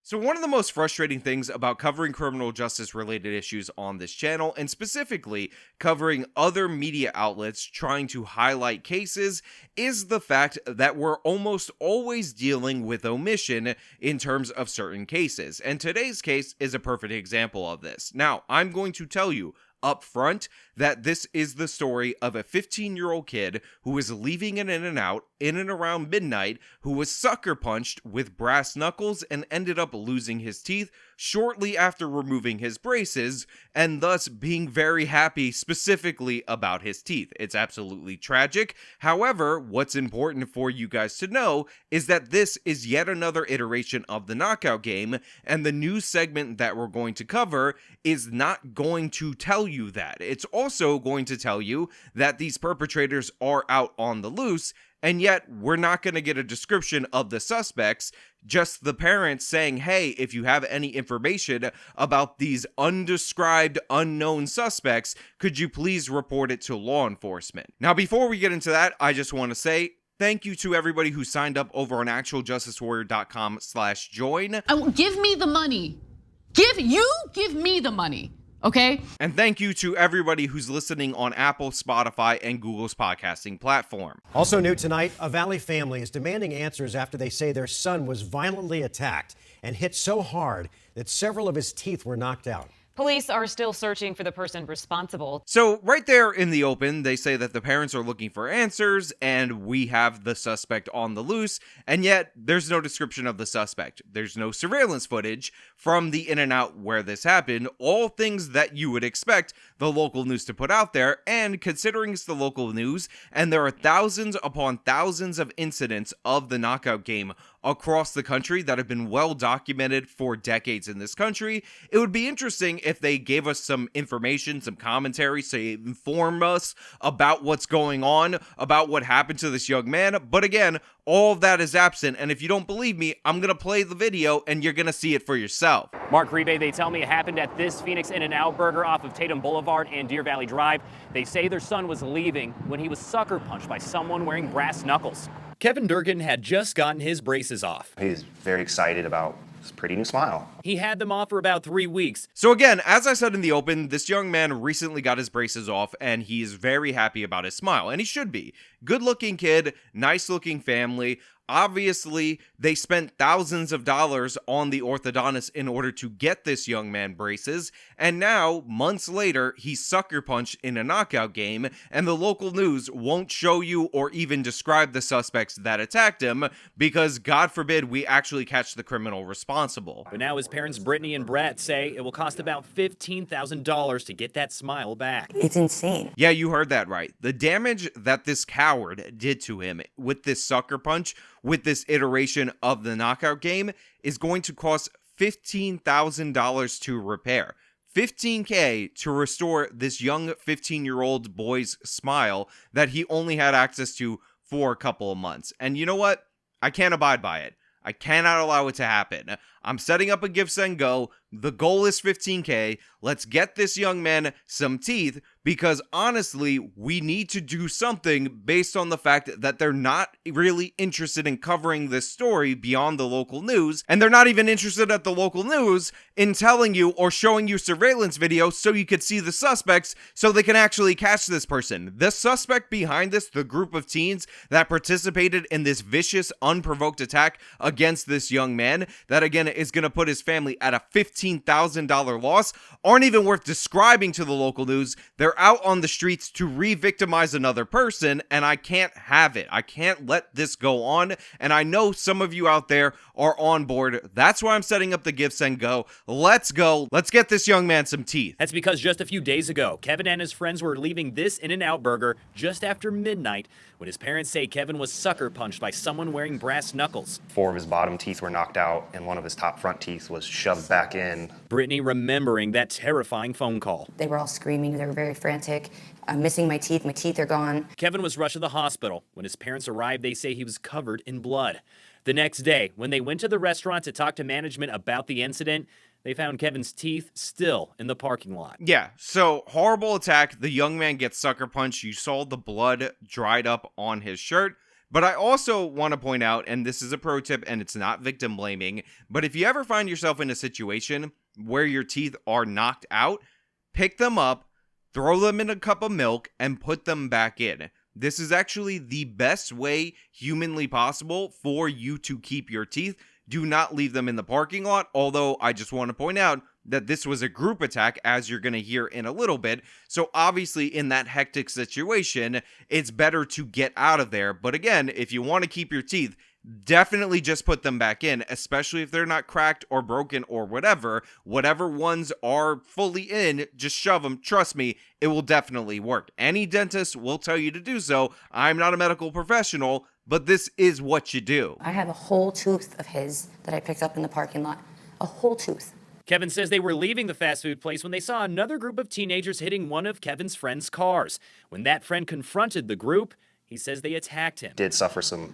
So one of the most frustrating things about covering criminal justice related issues on this channel, and specifically covering other media outlets trying to highlight cases, is the fact that we're almost always dealing with omission in terms of certain cases. And today's case is a perfect example of this. Now, I'm going to tell you up front that this is the story of a 15-year-old kid who was leaving an In-N-Out in and around midnight, who was sucker punched with brass knuckles and ended up losing his teeth shortly after removing his braces, and thus being very happy specifically about his teeth. It's absolutely tragic. However, what's important for you guys to know is that this is yet another iteration of the knockout game, and the news segment that we're going to cover is not going to tell you that. It's also going to tell you that these perpetrators are out on the loose, and yet we're not going to get a description of the suspects, just the parents saying, hey, if you have any information about these undescribed, unknown suspects, could you please report it to law enforcement? Now, before we get into that, I just want to say thank you to everybody who signed up over on actualjusticewarrior.com/join. Give me the money. Give me the money. Okay? And thank you to everybody who's listening on Apple, Spotify, and Google's podcasting platform. Also new tonight, a Valley family is demanding answers after they say their son was violently attacked and hit so hard that several of his teeth were knocked out. Police are still searching for the person responsible. So right there in the open, they say that the parents are looking for answers and we have the suspect on the loose, and yet there's no description of the suspect. There's no surveillance footage from the In-N-Out where this happened, all things that you would expect the local news to put out there, and considering it's the local news and there are thousands upon thousands of incidents of the knockout game across the country that have been well documented for decades in this country, it would be interesting if they gave us some information, some commentary, say inform us about what's going on, about what happened to this young man. But again, all of that is absent, and if you don't believe me, I'm gonna play the video and you're gonna see it for yourself. Mark Rebe, they tell me it happened at this Phoenix In-N-Out Burger off of Tatum Boulevard and Deer Valley Drive. They say their son was leaving when he was sucker punched by someone wearing brass knuckles. Kevin Durkin had just gotten his braces off. He's very excited about his pretty new smile. He had them off for about 3 weeks. So again, as I said in the open, this young man recently got his braces off and he is very happy about his smile, and he should be. Good looking kid, nice looking family. Obviously, they spent thousands of dollars on the orthodontist in order to get this young man braces, and now, months later, he's sucker punched in a knockout game, and the local news won't show you or even describe the suspects that attacked him, because God forbid we actually catch the criminal responsible. But now his parents, Brittany and Brett, say it will cost about $15,000 to get that smile back. It's insane. Yeah, you heard that right. The damage that this coward did to him with this sucker punch, with this iteration of the knockout game, is going to cost $15,000 to repair. $15K to restore this young 15-year-old boy's smile that he only had access to for a couple of months. And you know what? I can't abide by it. I cannot allow it to happen. I'm setting up a Give, Send, Go. The goal is $15K. Let's get this young man some teeth, because honestly, we need to do something based on the fact that they're not really interested in covering this story beyond the local news, and they're not even interested at the local news in telling you or showing you surveillance video so you could see the suspects so they can actually catch this person. The suspect behind this, the group of teens that participated in this vicious, unprovoked attack against this young man, that again is going to put his family at a $15,000 loss, aren't even worth describing to the local news. They're out on the streets to re-victimize another person, and I can't have it. I can't let this go on, and I know some of you out there are on board. That's why I'm setting up the Give, Send, Go. Let's go. Let's get this young man some teeth. That's because just a few days ago, Kevin and his friends were leaving this In-N-Out Burger just after midnight when his parents say Kevin was sucker punched by someone wearing brass knuckles. 4 of his bottom teeth were knocked out, and one of his top front teeth was shoved back in. Brittany remembering that terrifying phone call. They were all screaming. They were very frantic. I'm missing my teeth. My teeth are gone. Kevin was rushed to the hospital. When his parents arrived, they say he was covered in blood. The next day, when they went to the restaurant to talk to management about the incident, they found Kevin's teeth still in the parking lot. Yeah, so horrible attack. The young man gets sucker punched. You saw the blood dried up on his shirt. But I also want to point out, and this is a pro tip and it's not victim blaming, but if you ever find yourself in a situation where your teeth are knocked out, pick them up, throw them in a cup of milk, and put them back in. This is actually the best way humanly possible for you to keep your teeth. Do not leave them in the parking lot, although I just want to point out that this was a group attack, as you're going to hear in a little bit. So obviously in that hectic situation, it's better to get out of there. But again, if you want to keep your teeth, definitely just put them back in, especially if they're not cracked or broken or whatever. Whatever ones are fully in, just shove them. Trust me, it will definitely work. Any dentist will tell you to do so. I'm not a medical professional, but this is what you do. I have a whole tooth of his that I picked up in the parking lot. A whole tooth. Kevin says they were leaving the fast food place when they saw another group of teenagers hitting one of Kevin's friend's cars. When that friend confronted the group, he says they attacked him. Did suffer some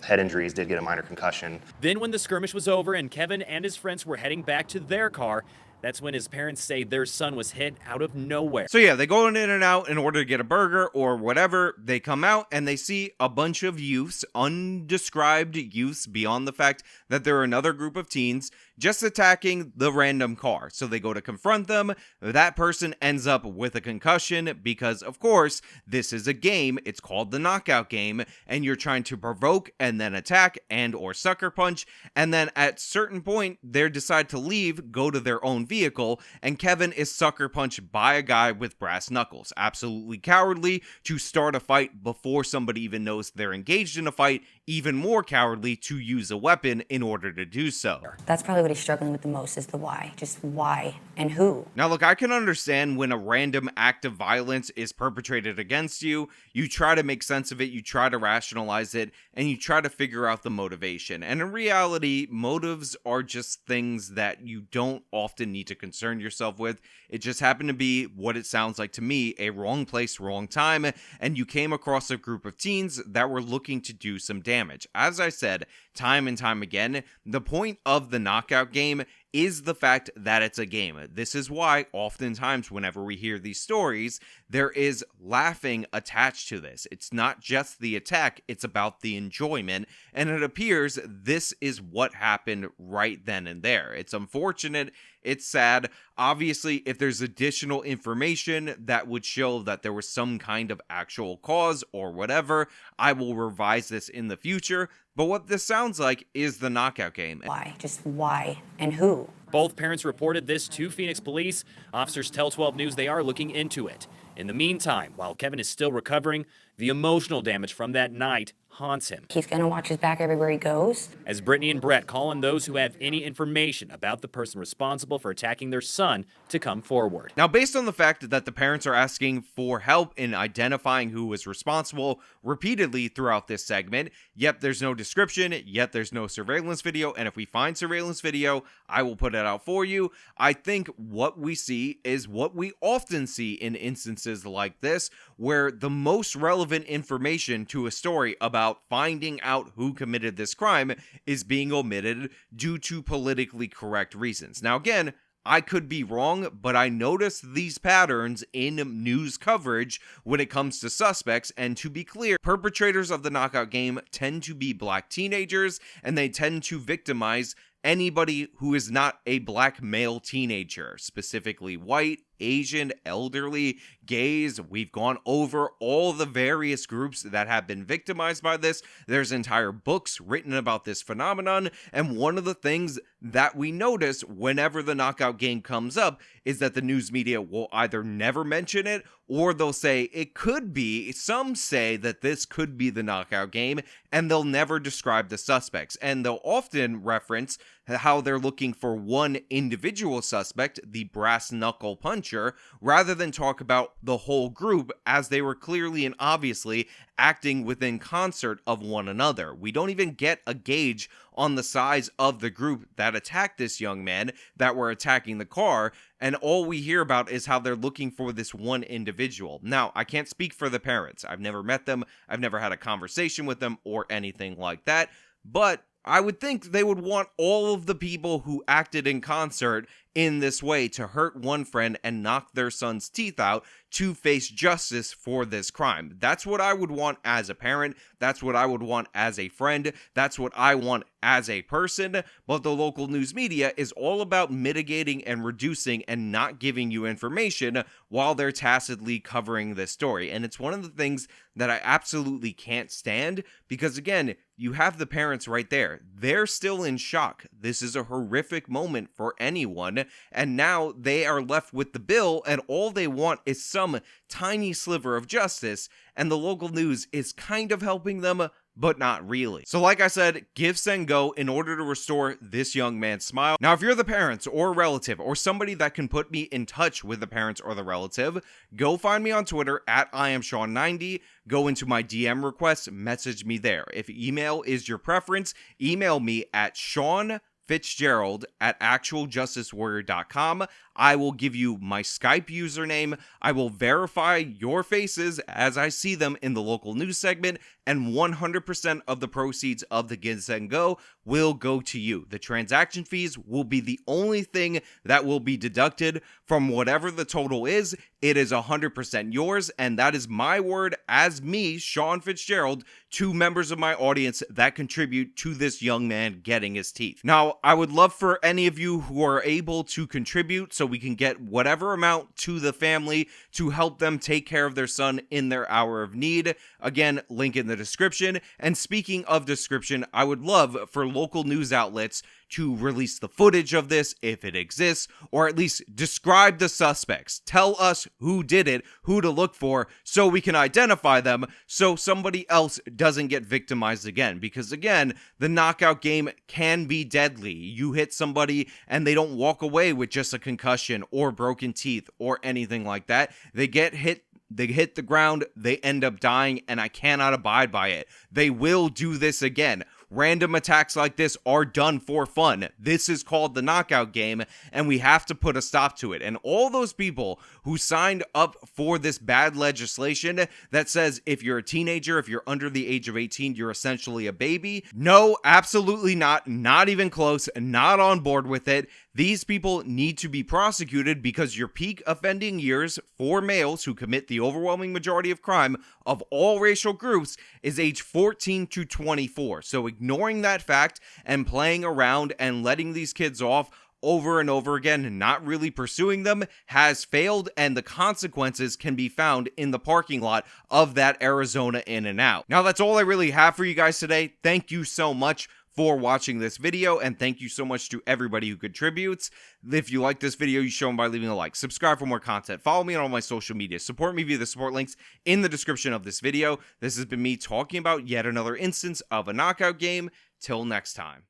head injuries, did get a minor concussion. Then when the skirmish was over and Kevin and his friends were heading back to their car, that's when his parents say their son was hit out of nowhere. So yeah, they go in and out in order to get a burger or whatever. They come out and they see a bunch of youths, undescribed youths, beyond the fact that they're another group of teens, just attacking the random car. So they go to confront them. That person ends up with a concussion because, of course, this is a game. It's called the knockout game, and you're trying to provoke and then attack and or sucker punch. And then at certain point, they decide to leave, go to their own vehicle, and Kevin is sucker punched by a guy with brass knuckles. Absolutely cowardly to start a fight before somebody even knows they're engaged in a fight. Even more cowardly to use a weapon in order to do so. That's probably what he's struggling with the most, is the why. Just why and who. Now look, I can understand when a random act of violence is perpetrated against you, you try to make sense of it, you try to rationalize it, and you try to figure out the motivation. And in reality, motives are just things that you don't often need to concern yourself with. It just happened to be what it sounds like to me, a wrong place, wrong time, and you came across a group of teens that were looking to do some damage. As I said, time and time again, the point of the knockout game is the fact that it's a game. This is why oftentimes whenever we hear these stories, there is laughing attached to this. It's not just the attack, it's about the enjoyment, and it appears this is what happened right then and there. It's unfortunate, it's sad. Obviously, if there's additional information that would show that there was some kind of actual cause or whatever, I will revise this in the future. But what this sounds like is the knockout game. Why? Just why and who. Both parents reported this to Phoenix police. Officers tell 12 News they are looking into it. In the meantime, while Kevin is still recovering, the emotional damage from that night haunts him. He's going to watch his back everywhere he goes. As Brittany and Brett call on those who have any information about the person responsible for attacking their son to come forward. Now, based on the fact that the parents are asking for help in identifying who was responsible repeatedly throughout this segment, yet there's no description, yet there's no surveillance video, and if we find surveillance video, I will put it out for you. I think what we see is what we often see in instances like this, where the most relevant information to a story about finding out who committed this crime is being omitted due to politically correct reasons. Now, again, I could be wrong, but I notice these patterns in news coverage when it comes to suspects, and to be clear, perpetrators of the knockout game tend to be black teenagers, and they tend to victimize anybody who is not a black male teenager, specifically white, Asian, elderly, gays. We've gone over all the various groups that have been victimized by this. There's entire books written about this phenomenon, and one of the things that we notice whenever the knockout game comes up is that the news media will either never mention it, or they'll say it could be. Some say that this could be the knockout game, and they'll never describe the suspects, and they'll often reference how they're looking for one individual suspect, the brass knuckle puncher, rather than talk about the whole group, as they were clearly and obviously acting within concert of one another. We don't even get a gauge on the size of the group that attacked this young man that were attacking the car, and all we hear about is how they're looking for this one individual. Now, I can't speak for the parents. I've never met them, I've never had a conversation with them or anything like that, but I would think they would want all of the people who acted in concert in this way to hurt one friend and knock their son's teeth out to face justice for this crime. That's what I would want as a parent. That's what I would want as a friend. That's what I want as a person. But the local news media is all about mitigating and reducing and not giving you information while they're tacitly covering this story. And it's one of the things that I absolutely can't stand because, again, you have the parents right there. They're still in shock. This is a horrific moment for anyone. And now they are left with the bill, and all they want is some tiny sliver of justice. And the local news is kind of helping them, but not really. So like I said, give, send, go in order to restore this young man's smile. Now, if you're the parents or relative or somebody that can put me in touch with the parents or the relative, go find me on Twitter at IamSean90. Go into my DM requests, message me there. If email is your preference, email me at SeanFitzgerald@actualjusticewarrior.com. I will give you my Skype username. I will verify your faces as I see them in the local news segment, and 100% of the proceeds of the Give, Send, Go will go to you. The transaction fees will be the only thing that will be deducted from whatever the total is. It is 100% yours, and that is my word as me, Sean Fitzgerald, to members of my audience that contribute to this young man getting his teeth. Now, I would love for any of you who are able to contribute so we can get whatever amount to the family to help them take care of their son in their hour of need. Again, link in the description. And speaking of description, I would love for local news outlets to release the footage of this if it exists, or at least describe the suspects. Tell us who did it, who to look for, so we can identify them so somebody else doesn't get victimized again. Because again, the knockout game can be deadly. You hit somebody and they don't walk away with just a concussion or broken teeth or anything like that. They get hit. They hit the ground, they end up dying, and I cannot abide by it. They will do this again. Random attacks like this are done for fun. This is called the knockout game, and we have to put a stop to it. And all those people who signed up for this bad legislation that says if you're a teenager, if you're under the age of 18, you're essentially a baby. No, absolutely not. Not even close. Not on board with it. These people need to be prosecuted because your peak offending years for males who commit the overwhelming majority of crime of all racial groups is age 14 to 24. So ignoring that fact and playing around and letting these kids off over and over again and not really pursuing them has failed, and the consequences can be found in the parking lot of that Arizona In-N-Out. Now, that's all I really have for you guys today. Thank you so much for watching this video, and thank you so much to everybody who contributes. If you like this video, you show them by leaving a like. Subscribe for more content. Follow me on all my social media. Support me via the support links in the description of this video. This has been me talking about yet another instance of a knockout game. Till next time.